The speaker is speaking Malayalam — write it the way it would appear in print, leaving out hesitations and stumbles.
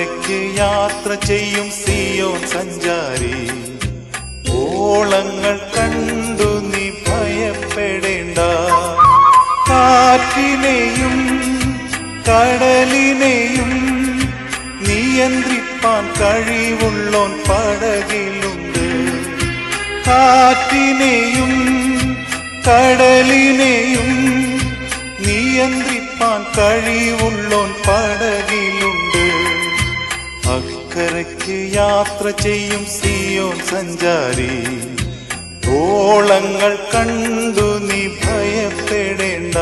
അക്കരയ്ക്ക് യാത്ര ചെയ്യും സിയോൻ സഞ്ചാരി, ഓളങ്ങൾ കണ്ടു നീ ഭയപ്പെടേണ്ട. കാറ്റിനെയും കടലിനെയും നിയന്ത്രിപ്പാൻ കഴിവുള്ളോൻ പടകിലുണ്ട്. കാറ്റിനെയും കടലിനെയും നിയന്ത്രിപ്പാൻ കഴിവുള്ളോൻ പടകിലുണ്ട്. അക്കരയ്ക്ക് യാത്ര ചെയ്യും സിയോൻ സഞ്ചാരി, ഓളങ്ങൾ കണ്ടു നീ ഭയപ്പെടേണ്ട.